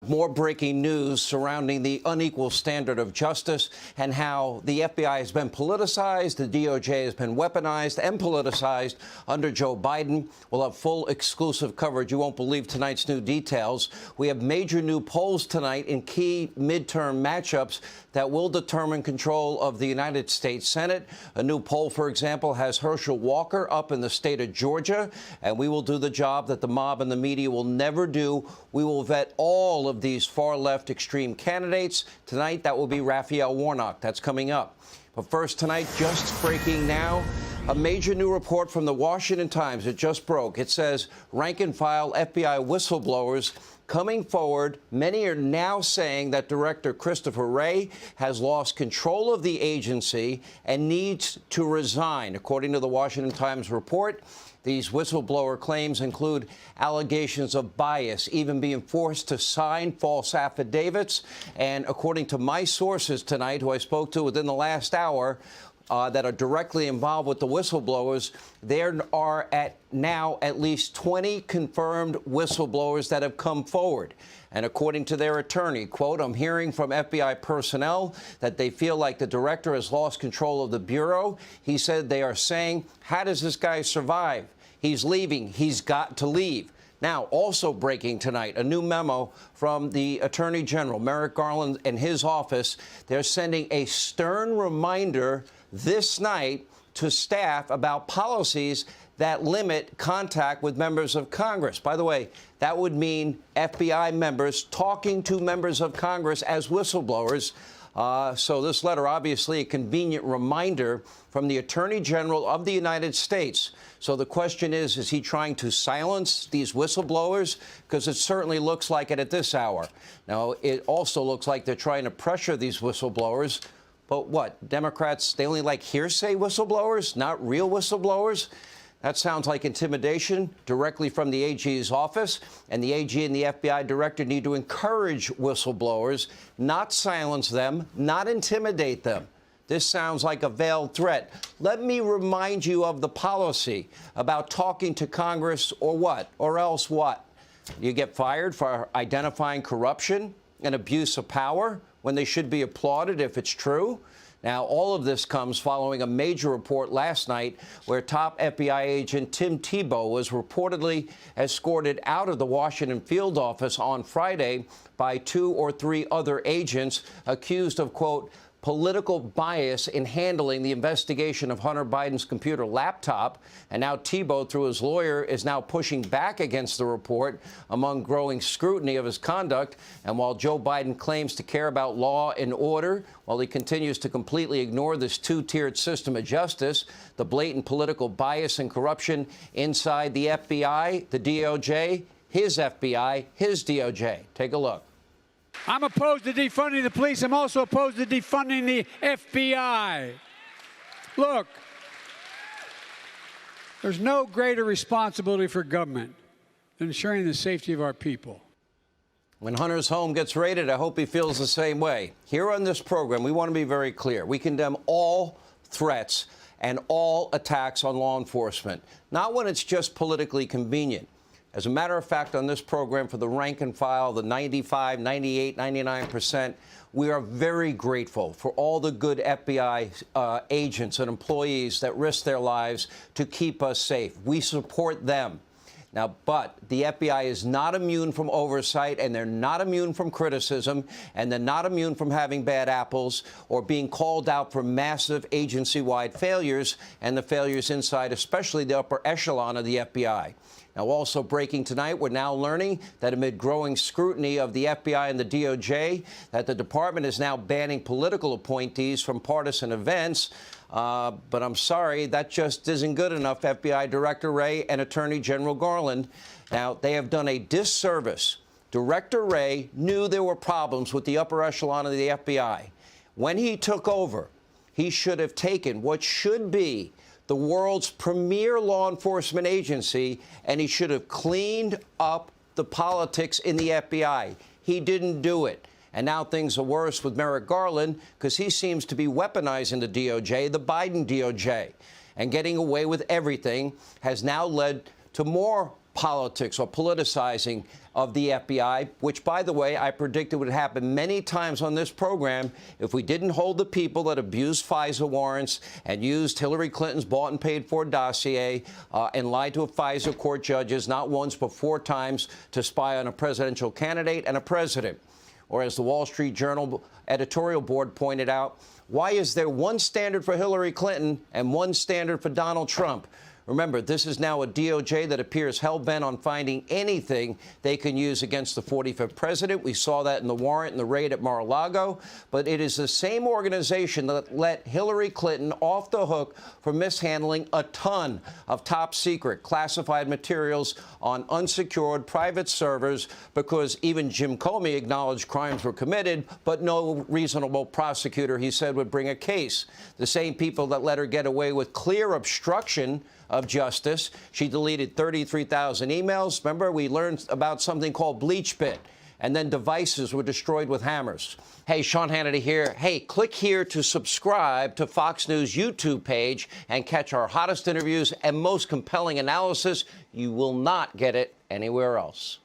more breaking news surrounding the unequal standard of justice and how the FBI has been politicized, the DOJ has been weaponized and politicized under Joe Biden. We'll have full exclusive coverage. You won't believe tonight's new details. We have major new polls tonight in key midterm matchups that will determine control of the United States Senate. A new poll, for example, has Herschel Walker up in the state of Georgia, and we will do the job that the mob and the media will never do. We will vet all of these far-left extreme candidates. Tonight, that will be Raphael Warnock. That's coming up. But first tonight, just breaking now, a major new report from the Washington Times. It just broke. It says rank-and-file FBI whistleblowers coming forward. Many are now saying that Director Christopher Wray has lost control of the agency and needs to resign. According to the Washington Times report, these whistleblower claims include allegations of bias, even being forced to sign false affidavits. And according to my sources tonight, who I spoke to within the last hour, that are directly involved with the whistleblowers, there are now at least 20 confirmed whistleblowers that have come forward. And according to their attorney, quote, I'm hearing from FBI personnel that they feel like the director has lost control of the Bureau. He said they are saying, how does this guy survive? He's leaving. He's got to leave. Now, also breaking tonight, a new memo from the Attorney General, Merrick Garland, and his office. They're sending a stern reminder this night to staff about policies that limit contact with members of Congress. By the way, that would mean FBI members talking to members of Congress as whistleblowers. So this letter, obviously, a convenient reminder from the Attorney General of the United States. So the question is he trying to silence these whistleblowers? Because it certainly looks like it at this hour. Now, it also looks like they're trying to pressure these whistleblowers. But what? Democrats, they only like hearsay whistleblowers, not real whistleblowers? That sounds like intimidation directly from the AG's office. And the AG and the FBI director need to encourage whistleblowers, not silence them, not intimidate them. This sounds like a veiled threat. Let me remind you of the policy about talking to Congress or what? Or else what? You get fired for identifying corruption and abuse of power when they should be applauded if it's true. Now, all of this comes following a major report last night where top FBI agent Tim Tebow was reportedly escorted out of the Washington field office on Friday by 2 or 3 other agents accused of, quote, political bias in handling the investigation of Hunter Biden's computer laptop. And now Tebow, through his lawyer, is now pushing back against the report among growing scrutiny of his conduct. And while Joe Biden claims to care about law and order, while he continues to completely ignore this two-tiered system of justice, the blatant political bias and corruption inside the FBI, the DOJ, his FBI, his DOJ. Take a look. I'm opposed to defunding the police. I'm also opposed to defunding the FBI. Look, there's no greater responsibility for government than ensuring the safety of our people. When Hunter's home gets raided, I hope he feels the same way. Here on this program, we want to be very clear. We condemn all threats and all attacks on law enforcement, not when it's just politically convenient. As a matter of fact, on this program, for the rank and file, the 95, 98, 99%, we are very grateful for all the good FBI agents and employees that risk their lives to keep us safe. We support them. Now, but the FBI is not immune from oversight, and they're not immune from criticism, and they're not immune from having bad apples or being called out for massive agency-wide failures and the failures inside, especially the upper echelon of the FBI. Now, also breaking tonight, we're now learning that amid growing scrutiny of the FBI and the DOJ, that the department is now banning political appointees from partisan events. But I'm sorry, that just isn't good enough, FBI Director Wray and Attorney General Garland. Now, they have done a disservice. Director Wray knew there were problems with the upper echelon of the FBI. When he took over, he should have taken what should be the world's premier law enforcement agency, and he should have cleaned up the politics in the FBI. He didn't do it. And now things are worse with Merrick Garland because he seems to be weaponizing the DOJ, the Biden DOJ. And getting away with everything has now led to more politics or politicizing of the FBI, which, by the way, I predicted would happen many times on this program if we didn't hold the people that abused FISA warrants and used Hillary Clinton's bought and paid for dossier and lied to FISA court judges not once but 4 times to spy on a presidential candidate and a president. Or as the Wall Street Journal editorial board pointed out, why is there one standard for Hillary Clinton and one standard for Donald Trump? Remember, this is now a DOJ that appears hell-bent on finding anything they can use against the 45th president. We saw that in the warrant and the raid at Mar-a-Lago. But it is the same organization that let Hillary Clinton off the hook for mishandling a ton of top-secret classified materials on unsecured private servers because even Jim Comey acknowledged crimes were committed, but no reasonable prosecutor, he said, would bring a case. The same people that let her get away with clear obstruction of justice. She deleted 33,000 emails. Remember, we learned about something called BleachBit, and then devices were destroyed with hammers. Hey, Sean Hannity here. Hey, click here to subscribe to Fox News YouTube page and catch our hottest interviews and most compelling analysis. You will not get it anywhere else.